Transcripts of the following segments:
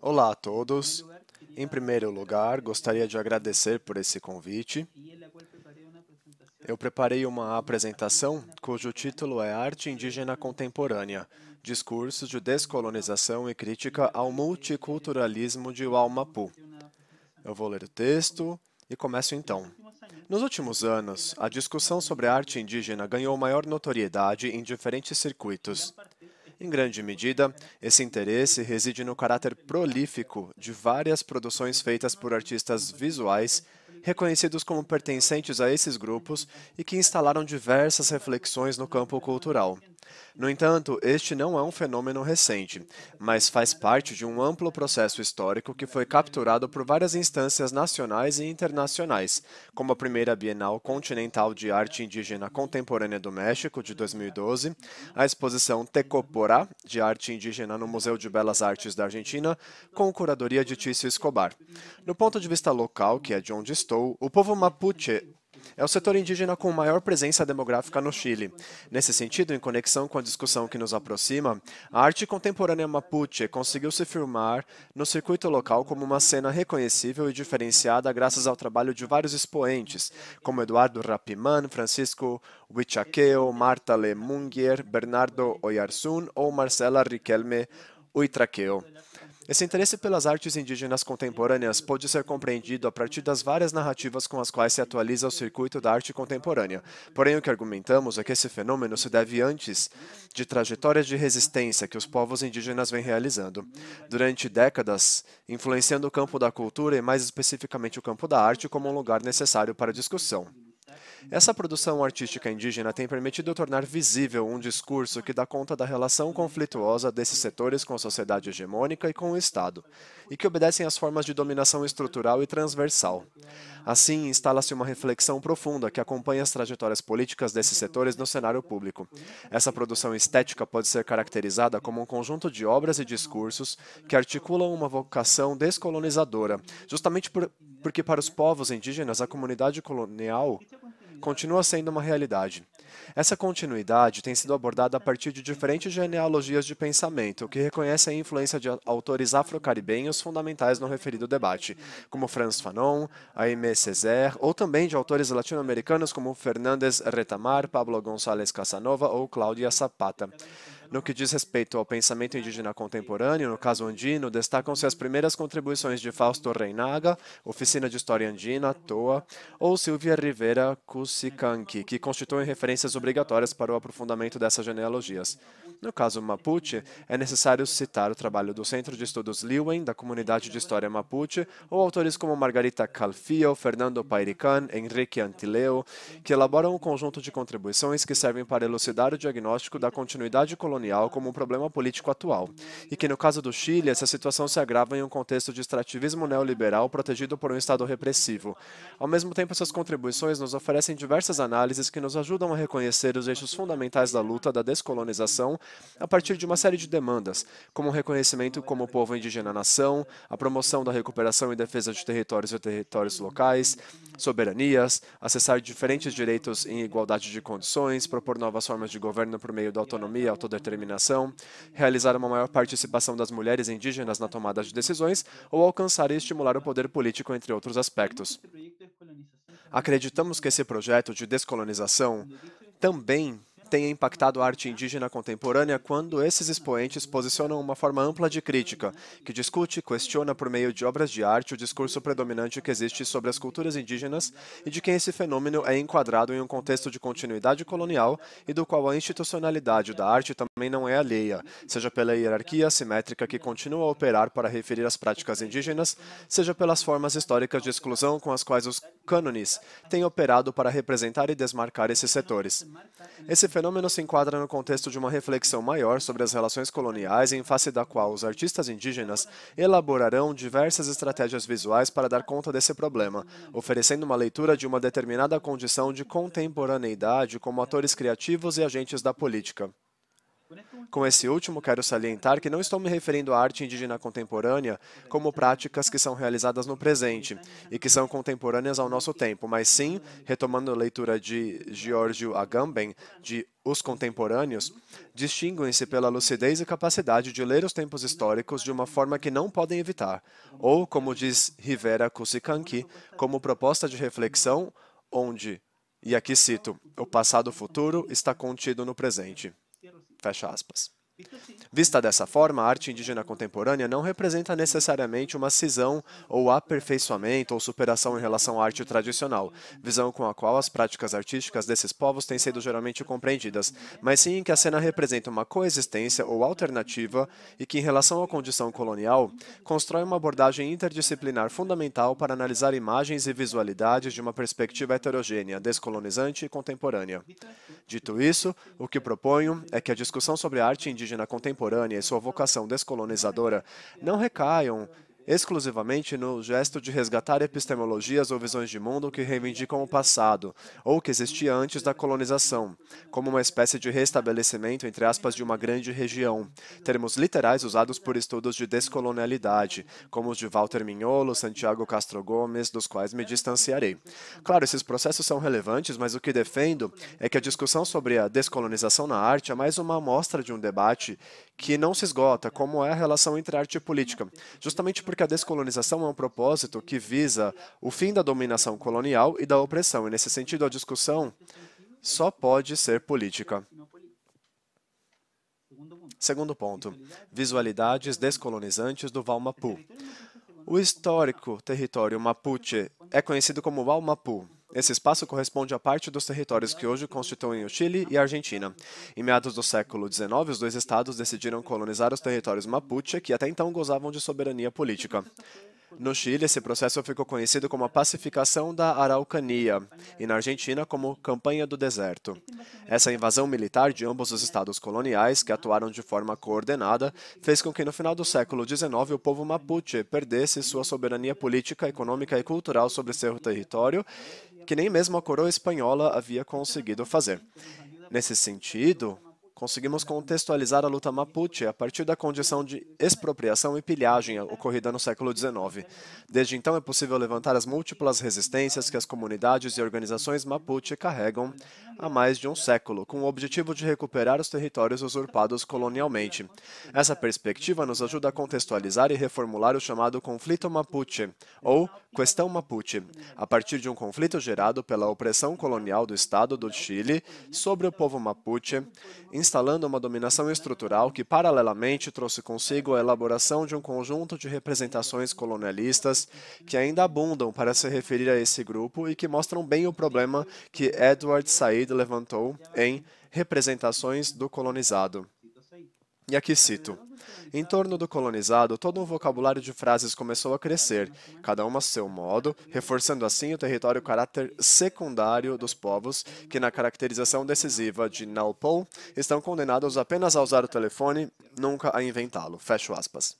Olá a todos. Em primeiro lugar, gostaria de agradecer por esse convite. Eu preparei uma apresentação cujo título é Arte Indígena Contemporânea, Discursos de Descolonização e Crítica ao Multiculturalismo de Waumapu. Eu vou ler o texto e começo então. Nos últimos anos, a discussão sobre a arte indígena ganhou maior notoriedade em diferentes circuitos. Em grande medida, esse interesse reside no caráter prolífico de várias produções feitas por artistas visuais, reconhecidos como pertencentes a esses grupos e que instalaram diversas reflexões no campo cultural. No entanto, este não é um fenômeno recente, mas faz parte de um amplo processo histórico que foi capturado por várias instâncias nacionais e internacionais, como a primeira Bienal Continental de Arte Indígena Contemporânea do México, de 2012, a exposição Tecoporá, de arte indígena no Museu de Belas Artes da Argentina, com curadoria de Tício Escobar. Do ponto de vista local, que é de onde estou, o povo Mapuche é o setor indígena com maior presença demográfica no Chile. Nesse sentido, em conexão com a discussão que nos aproxima, a arte contemporânea mapuche conseguiu se firmar no circuito local como uma cena reconhecível e diferenciada graças ao trabalho de vários expoentes, como Eduardo Rapiman, Francisco Huichaqueo, Marta Lemungier, Bernardo Oyarsun ou Marcela Riquelme Uitraqueo. Esse interesse pelas artes indígenas contemporâneas pode ser compreendido a partir das várias narrativas com as quais se atualiza o circuito da arte contemporânea. Porém, o que argumentamos é que esse fenômeno se deve antes de trajetórias de resistência que os povos indígenas vêm realizando. Durante décadas, influenciando o campo da cultura e, mais especificamente, o campo da arte como um lugar necessário para a discussão. Essa produção artística indígena tem permitido tornar visível um discurso que dá conta da relação conflituosa desses setores com a sociedade hegemônica e com o Estado, e que obedecem às formas de dominação estrutural e transversal. Assim, instala-se uma reflexão profunda que acompanha as trajetórias políticas desses setores no cenário público. Essa produção estética pode ser caracterizada como um conjunto de obras e discursos que articulam uma vocação descolonizadora, justamente porque para os povos indígenas a comunidade colonial continua sendo uma realidade. Essa continuidade tem sido abordada a partir de diferentes genealogias de pensamento, que reconhecem a influência de autores afro-caribenhos fundamentais no referido debate, como Franz Fanon, Aimé Césaire, ou também de autores latino-americanos como Fernández Retamar, Pablo González Casanova ou Cláudia Zapata. No que diz respeito ao pensamento indígena contemporâneo, no caso andino, destacam-se as primeiras contribuições de Fausto Reinaga, Oficina de História Andina, TOA, ou Silvia Rivera Cusicanqui, que constituem referências obrigatórias para o aprofundamento dessas genealogias. No caso Mapuche, é necessário citar o trabalho do Centro de Estudos Liwen, da Comunidade de História Mapuche, ou autores como Margarita Calfio, Fernando Pairican, Henrique Antileo, que elaboram um conjunto de contribuições que servem para elucidar o diagnóstico da continuidade colonial como um problema político atual, e que no caso do Chile, essa situação se agrava em um contexto de extrativismo neoliberal protegido por um Estado repressivo. Ao mesmo tempo, essas contribuições nos oferecem diversas análises que nos ajudam a reconhecer os eixos fundamentais da luta da descolonização a partir de uma série de demandas, como o reconhecimento como povo indígena nação, a promoção da recuperação e defesa de territórios e territórios locais, soberanias, acessar diferentes direitos em igualdade de condições, propor novas formas de governo por meio da autonomia e autodeterminação, realizar uma maior participação das mulheres indígenas na tomada de decisões ou alcançar e estimular o poder político, entre outros aspectos. Acreditamos que esse projeto de descolonização também tenha impactado a arte indígena contemporânea quando esses expoentes posicionam uma forma ampla de crítica, que discute e questiona por meio de obras de arte o discurso predominante que existe sobre as culturas indígenas e de quem esse fenômeno é enquadrado em um contexto de continuidade colonial e do qual a institucionalidade da arte também não é alheia, seja pela hierarquia assimétrica que continua a operar para referir as práticas indígenas, seja pelas formas históricas de exclusão com as quais os cânones têm operado para representar e desmarcar esses setores. Esse fenômeno se enquadra no contexto de uma reflexão maior sobre as relações coloniais, em face da qual os artistas indígenas elaborarão diversas estratégias visuais para dar conta desse problema, oferecendo uma leitura de uma determinada condição de contemporaneidade como atores criativos e agentes da política. Com esse último, quero salientar que não estou me referindo à arte indígena contemporânea como práticas que são realizadas no presente e que são contemporâneas ao nosso tempo, mas sim, retomando a leitura de Giorgio Agamben, de Os Contemporâneos, distinguem-se pela lucidez e capacidade de ler os tempos históricos de uma forma que não podem evitar, ou, como diz Rivera Kusikanki, como proposta de reflexão onde, e aqui cito, o passado futuro está contido no presente. Fecha aspas. Vista dessa forma, a arte indígena contemporânea não representa necessariamente uma cisão ou aperfeiçoamento ou superação em relação à arte tradicional, visão com a qual as práticas artísticas desses povos têm sido geralmente compreendidas, mas sim que a cena representa uma coexistência ou alternativa e que, em relação à condição colonial, constrói uma abordagem interdisciplinar fundamental para analisar imagens e visualidades de uma perspectiva heterogênea, descolonizante e contemporânea. Dito isso, o que proponho é que a discussão sobre a arte indígena contemporânea e sua vocação descolonizadora não recaiam exclusivamente no gesto de resgatar epistemologias ou visões de mundo que reivindicam o passado, ou que existia antes da colonização, como uma espécie de restabelecimento, entre aspas, de uma grande região, termos literais usados por estudos de descolonialidade, como os de Walter Mignolo, Santiago Castro Gomes, dos quais me distanciarei. Claro, esses processos são relevantes, mas o que defendo é que a discussão sobre a descolonização na arte é mais uma amostra de um debate que não se esgota, como é a relação entre arte e política, justamente porque a descolonização é um propósito que visa o fim da dominação colonial e da opressão, e nesse sentido a discussão só pode ser política. Segundo ponto, visualidades descolonizantes do Valmapu. O histórico território Mapuche é conhecido como Valmapu. Esse espaço corresponde a parte dos territórios que hoje constituem o Chile e a Argentina. Em meados do século XIX, os dois estados decidiram colonizar os territórios Mapuche, que até então gozavam de soberania política. No Chile, esse processo ficou conhecido como a Pacificação da Araucania e na Argentina como Campanha do Deserto. Essa invasão militar de ambos os estados coloniais, que atuaram de forma coordenada, fez com que no final do século XIX o povo mapuche perdesse sua soberania política, econômica e cultural sobre seu território, que nem mesmo a coroa espanhola havia conseguido fazer. Nesse sentido, conseguimos contextualizar a luta mapuche a partir da condição de expropriação e pilhagem ocorrida no século XIX. Desde então, é possível levantar as múltiplas resistências que as comunidades e organizações mapuche carregam há mais de um século, com o objetivo de recuperar os territórios usurpados colonialmente. Essa perspectiva nos ajuda a contextualizar e reformular o chamado conflito mapuche, ou questão mapuche, a partir de um conflito gerado pela opressão colonial do Estado do Chile sobre o povo mapuche, instalando uma dominação estrutural que, paralelamente, trouxe consigo a elaboração de um conjunto de representações colonialistas que ainda abundam para se referir a esse grupo e que mostram bem o problema que Edward Said levantou em Representações do Colonizado. E aqui cito: em torno do colonizado, todo um vocabulário de frases começou a crescer, cada uma a seu modo, reforçando assim o território caráter secundário dos povos, que na caracterização decisiva de Naupol estão condenados apenas a usar o telefone, nunca a inventá-lo. Fecho aspas.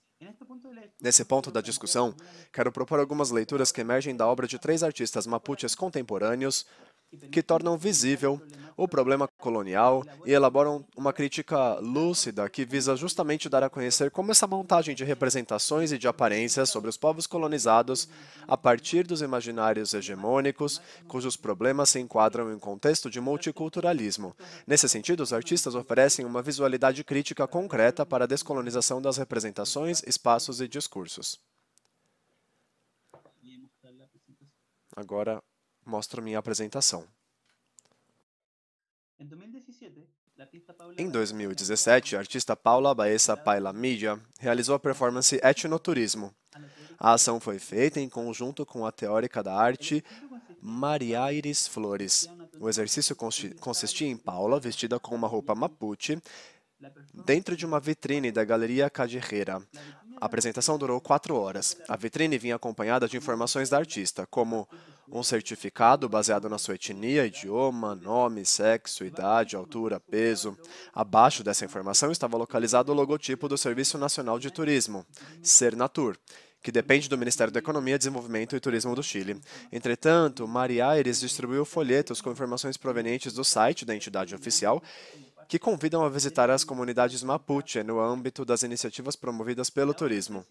Nesse ponto da discussão, quero propor algumas leituras que emergem da obra de três artistas mapuches contemporâneos que tornam visível o problema colonial e elaboram uma crítica lúcida que visa justamente dar a conhecer como essa montagem de representações e de aparências sobre os povos colonizados, a partir dos imaginários hegemônicos, cujos problemas se enquadram em um contexto de multiculturalismo. Nesse sentido, os artistas oferecem uma visualidade crítica concreta para a descolonização das representações, espaços e discursos. Agora mostro minha apresentação. Em 2017, a artista Paula Baeza Pailamilla realizou a performance Etnoturismo. A ação foi feita em conjunto com a teórica da arte Maria Iris Flores. O exercício consistia em Paula, vestida com uma roupa mapuche, dentro de uma vitrine da Galeria Callejera. A apresentação durou 4 horas. A vitrine vinha acompanhada de informações da artista, como um certificado baseado na sua etnia, idioma, nome, sexo, idade, altura, peso. Abaixo dessa informação estava localizado o logotipo do Serviço Nacional de Turismo, Sernatur, que depende do Ministério da Economia, Desenvolvimento e Turismo do Chile. Entretanto, Maria Aires distribuiu folhetos com informações provenientes do site da entidade oficial que convidam a visitar as comunidades Mapuche no âmbito das iniciativas promovidas pelo turismo.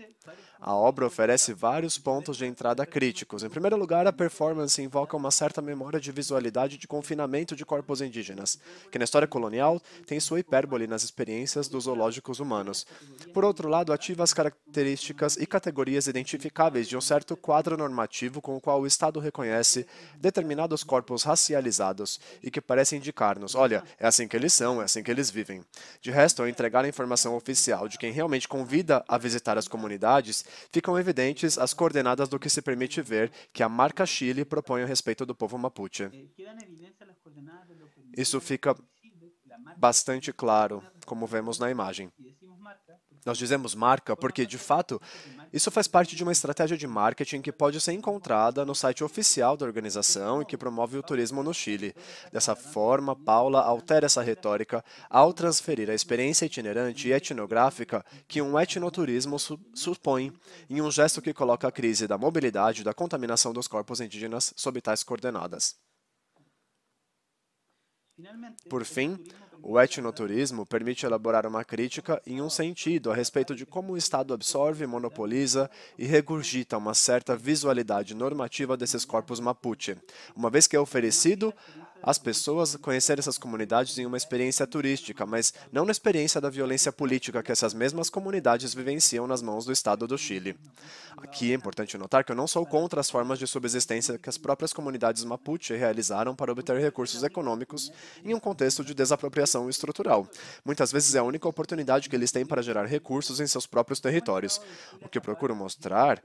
A obra oferece vários pontos de entrada críticos. Em primeiro lugar, a performance invoca uma certa memória de visualidade de confinamento de corpos indígenas, que na história colonial tem sua hipérbole nas experiências dos zoológicos humanos. Por outro lado, ativa as características e categorias identificáveis de um certo quadro normativo com o qual o Estado reconhece determinados corpos racializados e que parece indicar-nos, olha, é assim que eles são, é assim que eles vivem. De resto, ao entregar a informação oficial de quem realmente convida a visitar as comunidades, ficam evidentes as coordenadas do que se permite ver que a marca Chile propõe a respeito do povo Mapuche. Isso fica bastante claro, como vemos na imagem. Nós dizemos marca porque, de fato, isso faz parte de uma estratégia de marketing que pode ser encontrada no site oficial da organização e que promove o turismo no Chile. Dessa forma, Paula altera essa retórica ao transferir a experiência itinerante e etnográfica que um etnoturismo supõe em um gesto que coloca a crise da mobilidade e da contaminação dos corpos indígenas sob tais coordenadas. Por fim, o etnoturismo permite elaborar uma crítica em um sentido a respeito de como o Estado absorve, monopoliza e regurgita uma certa visualidade normativa desses corpos Mapuche, uma vez que é oferecido às pessoas conhecer essas comunidades em uma experiência turística, mas não na experiência da violência política que essas mesmas comunidades vivenciam nas mãos do Estado do Chile. Aqui é importante notar que eu não sou contra as formas de subsistência que as próprias comunidades Mapuche realizaram para obter recursos econômicos em um contexto de desapropriação estrutural. Muitas vezes é a única oportunidade que eles têm para gerar recursos em seus próprios territórios. O que eu procuro mostrar,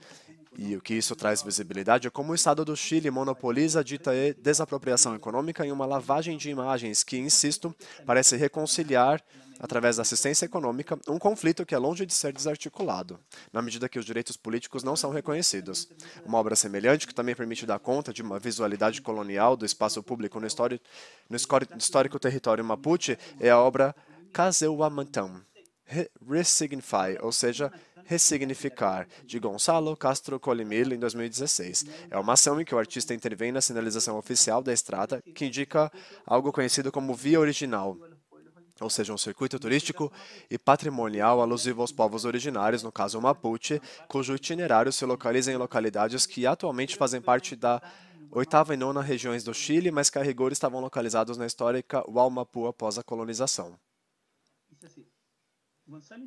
e o que isso traz visibilidade, é como o Estado do Chile monopoliza a dita desapropriação econômica em uma lavagem de imagens que, insisto, parece reconciliar, através da assistência econômica, um conflito que é longe de ser desarticulado, na medida que os direitos políticos não são reconhecidos. Uma obra semelhante, que também permite dar conta de uma visualidade colonial do espaço público no histórico território Mapuche, é a obra Caseuamantam, Resignify, ou seja, ressignificar, de Gonçalo Castro Colimil, em 2016. É uma ação em que o artista intervém na sinalização oficial da estrada, que indica algo conhecido como Via Original, ou seja, um circuito turístico e patrimonial alusivo aos povos originários, no caso o Mapuche, cujo itinerário se localiza em localidades que atualmente fazem parte da oitava e nona regiões do Chile, mas que a rigor estavam localizados na histórica Waumapu após a colonização.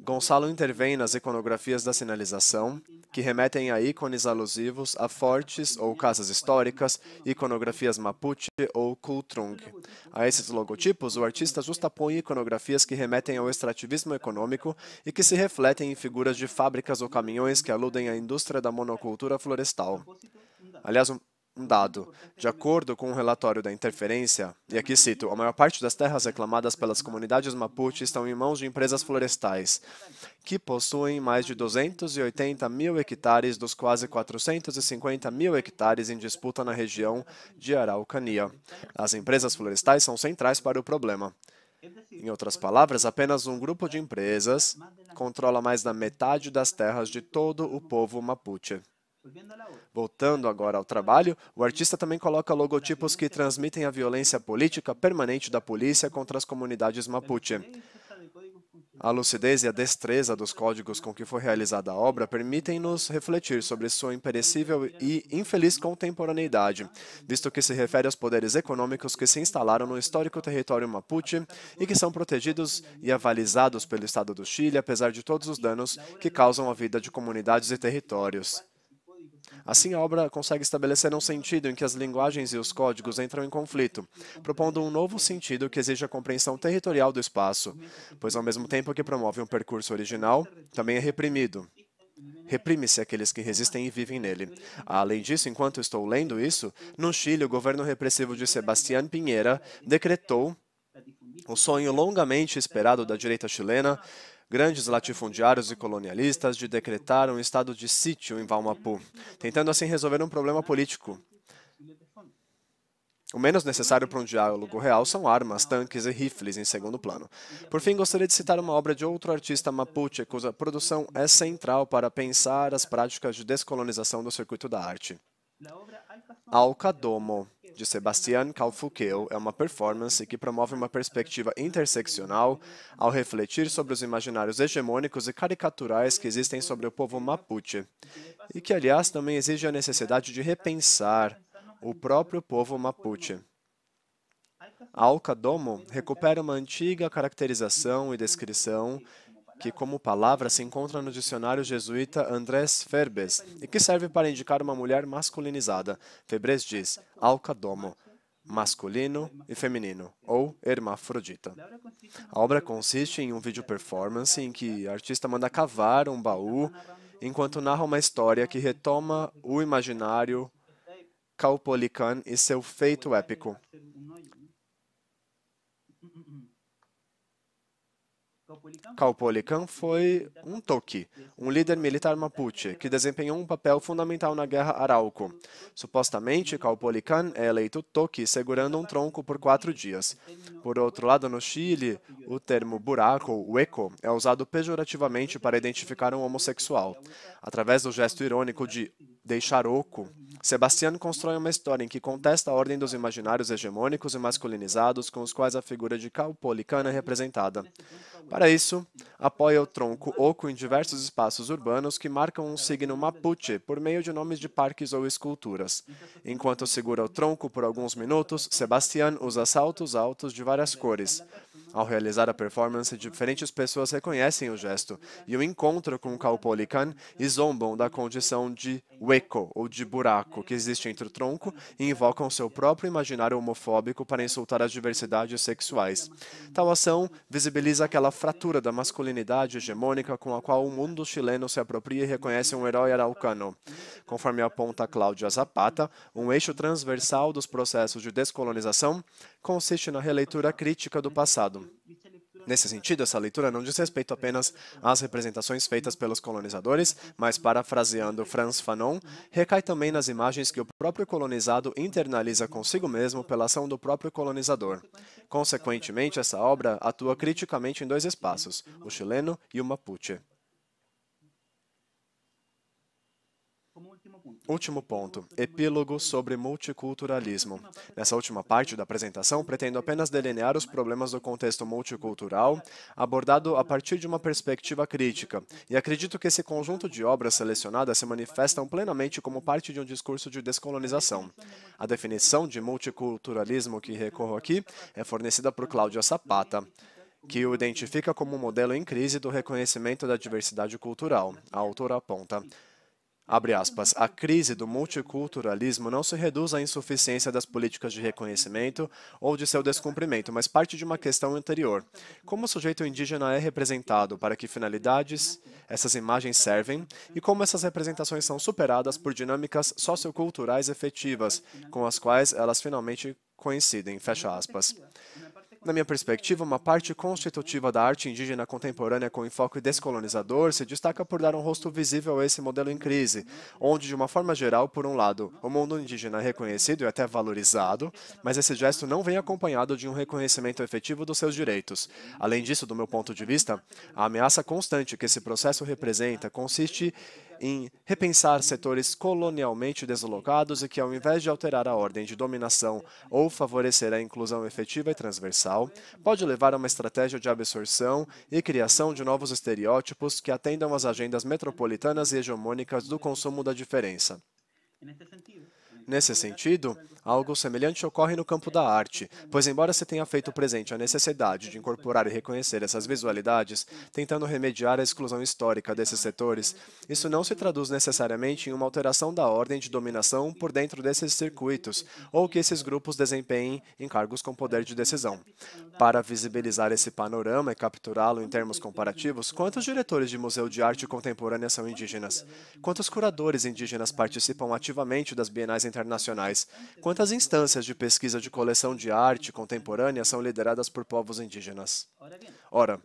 Gonçalo intervém nas iconografias da sinalização, que remetem a ícones alusivos a fortes ou casas históricas, iconografias Mapuche ou Kultrung. A esses logotipos, o artista justapõe iconografias que remetem ao extrativismo econômico e que se refletem em figuras de fábricas ou caminhões que aludem à indústria da monocultura florestal. Aliás, um dado. De acordo com um relatório da Interferência, e aqui cito, a maior parte das terras reclamadas pelas comunidades Mapuche estão em mãos de empresas florestais, que possuem mais de 280 mil hectares dos quase 450 mil hectares em disputa na região de Araucania. As empresas florestais são centrais para o problema. Em outras palavras, apenas um grupo de empresas controla mais da metade das terras de todo o povo Mapuche. Voltando agora ao trabalho, o artista também coloca logotipos que transmitem a violência política permanente da polícia contra as comunidades Mapuche. A lucidez e a destreza dos códigos com que foi realizada a obra permitem-nos refletir sobre sua imperecível e infeliz contemporaneidade, visto que se refere aos poderes econômicos que se instalaram no histórico território Mapuche e que são protegidos e avalizados pelo Estado do Chile, apesar de todos os danos que causam à vida de comunidades e territórios. Assim, a obra consegue estabelecer um sentido em que as linguagens e os códigos entram em conflito, propondo um novo sentido que exige a compreensão territorial do espaço, pois ao mesmo tempo que promove um percurso original, também é reprimido. Reprime-se aqueles que resistem e vivem nele. Além disso, enquanto estou lendo isso, no Chile, o governo repressivo de Sebastián Piñera decretou o sonho longamente esperado da direita chilena, grandes latifundiários e colonialistas, de decretar um estado de sítio em Waumapu, tentando assim resolver um problema político. O menos necessário para um diálogo real são armas, tanques e rifles em segundo plano. Por fim, gostaria de citar uma obra de outro artista mapuche, cuja produção é central para pensar as práticas de descolonização do circuito da arte. Alcadomo de Sebastián Calfuqueo é uma performance que promove uma perspectiva interseccional ao refletir sobre os imaginários hegemônicos e caricaturais que existem sobre o povo mapuche, e que, aliás, também exige a necessidade de repensar o próprio povo mapuche. A Alcadomo recupera uma antiga caracterização e descrição que, como palavra, se encontra no dicionário jesuíta Andrés Ferbes e que serve para indicar uma mulher masculinizada. Ferbes diz Alcadomo, masculino e feminino, ou hermafrodita. A obra consiste em um vídeo performance em que a artista manda cavar um baú enquanto narra uma história que retoma o imaginário Caupolicán e seu feito épico. Caupolicán foi um toqui, um líder militar mapuche, que desempenhou um papel fundamental na Guerra Arauco. Supostamente, Caupolicán é eleito toqui segurando um tronco por 4 dias. Por outro lado, no Chile, o termo buraco, hueco, é usado pejorativamente para identificar um homossexual. Através do gesto irônico de deixar oco, Sebastián constrói uma história em que contesta a ordem dos imaginários hegemônicos e masculinizados com os quais a figura de Caupolicán é representada. Para isso, apoia o tronco oco em diversos espaços urbanos que marcam um signo mapuche por meio de nomes de parques ou esculturas. Enquanto segura o tronco por alguns minutos, Sebastián usa saltos altos de várias cores. Ao realizar a performance, diferentes pessoas reconhecem o gesto e o encontro com Caupolicán e zombam da condição de hueco, ou de buraco, que existe entre o tronco e invocam seu próprio imaginário homofóbico para insultar as diversidades sexuais. Tal ação visibiliza aquela fratura da masculinidade hegemônica com a qual o mundo chileno se apropria e reconhece um herói araucano. Conforme aponta Cláudia Zapata, um eixo transversal dos processos de descolonização consiste na releitura crítica do passado. Nesse sentido, essa leitura não diz respeito apenas às representações feitas pelos colonizadores, mas, parafraseando Frantz Fanon, recai também nas imagens que o próprio colonizado internaliza consigo mesmo pela ação do próprio colonizador. Consequentemente, essa obra atua criticamente em 2 espaços, o chileno e o mapuche. Último ponto, epílogo sobre multiculturalismo. Nessa última parte da apresentação, pretendo apenas delinear os problemas do contexto multicultural, abordado a partir de uma perspectiva crítica, e acredito que esse conjunto de obras selecionadas se manifestam plenamente como parte de um discurso de descolonização. A definição de multiculturalismo que recorro aqui é fornecida por Cláudia Zapata, que o identifica como um modelo em crise do reconhecimento da diversidade cultural. A autora aponta: abre aspas, a crise do multiculturalismo não se reduz à insuficiência das políticas de reconhecimento ou de seu descumprimento, mas parte de uma questão anterior. Como o sujeito indígena é representado, para que finalidades essas imagens servem, e como essas representações são superadas por dinâmicas socioculturais efetivas, com as quais elas finalmente coincidem, fecha aspas. Na minha perspectiva, uma parte constitutiva da arte indígena contemporânea com enfoque descolonizador se destaca por dar um rosto visível a esse modelo em crise, onde, de uma forma geral, por um lado, o mundo indígena é reconhecido e até valorizado, mas esse gesto não vem acompanhado de um reconhecimento efetivo dos seus direitos. Além disso, do meu ponto de vista, a ameaça constante que esse processo representa consiste em repensar setores colonialmente deslocados e que, ao invés de alterar a ordem de dominação ou favorecer a inclusão efetiva e transversal, pode levar a uma estratégia de absorção e criação de novos estereótipos que atendam às agendas metropolitanas e hegemônicas do consumo da diferença. Nesse sentido, algo semelhante ocorre no campo da arte, pois embora se tenha feito presente a necessidade de incorporar e reconhecer essas visualidades, tentando remediar a exclusão histórica desses setores, isso não se traduz necessariamente em uma alteração da ordem de dominação por dentro desses circuitos, ou que esses grupos desempenhem em cargos com poder de decisão. Para visibilizar esse panorama e capturá-lo em termos comparativos, quantos diretores de museu de arte contemporânea são indígenas? Quantos curadores indígenas participam ativamente das bienais internacionais? Quantas instâncias de pesquisa de coleção de arte contemporânea são lideradas por povos indígenas? Ora,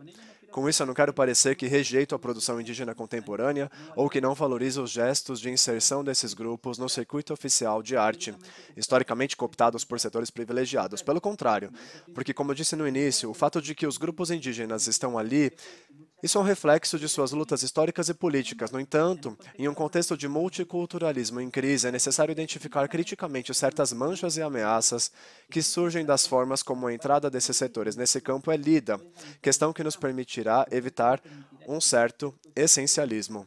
com isso eu não quero parecer que rejeito a produção indígena contemporânea ou que não valorizo os gestos de inserção desses grupos no circuito oficial de arte, historicamente cooptados por setores privilegiados. Pelo contrário, porque, como eu disse no início, o fato de que os grupos indígenas estão ali Isso é um reflexo de suas lutas históricas e políticas. No entanto, em um contexto de multiculturalismo em crise, é necessário identificar criticamente certas manchas e ameaças que surgem das formas como a entrada desses setores nesse campo é lida, questão que nos permitirá evitar um certo essencialismo,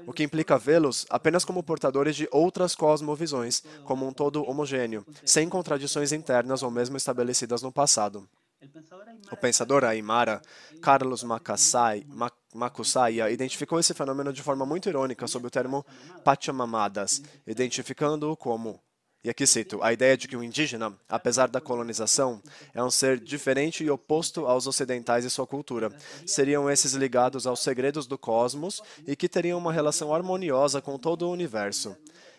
o que implica vê-los apenas como portadores de outras cosmovisões, como um todo homogêneo, sem contradições internas ou mesmo estabelecidas no passado. O pensador aimara Carlos Macusaia identificou esse fenômeno de forma muito irônica sob o termo Pachamamadas, identificando-o como, e aqui cito, a ideia de que o indígena, apesar da colonização, é um ser diferente e oposto aos ocidentais e sua cultura. Seriam esses ligados aos segredos do cosmos e que teriam uma relação harmoniosa com todo o universo.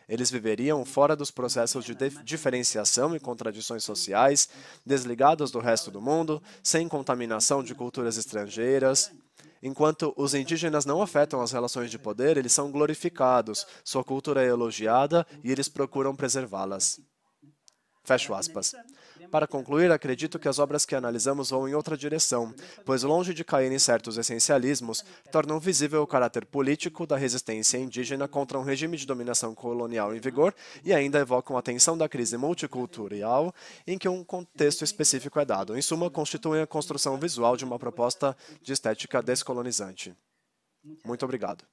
Eles viveriam fora dos processos de diferenciação e contradições sociais, desligados do resto do mundo, sem contaminação de culturas estrangeiras. Enquanto os indígenas não afetam as relações de poder, eles são glorificados, sua cultura é elogiada e eles procuram preservá-las. Fecho aspas. Para concluir, acredito que as obras que analisamos vão em outra direção, pois longe de cair em certos essencialismos, tornam visível o caráter político da resistência indígena contra um regime de dominação colonial em vigor e ainda evocam a tensão da crise multicultural em que um contexto específico é dado. Em suma, constituem a construção visual de uma proposta de estética descolonizante. Muito obrigado.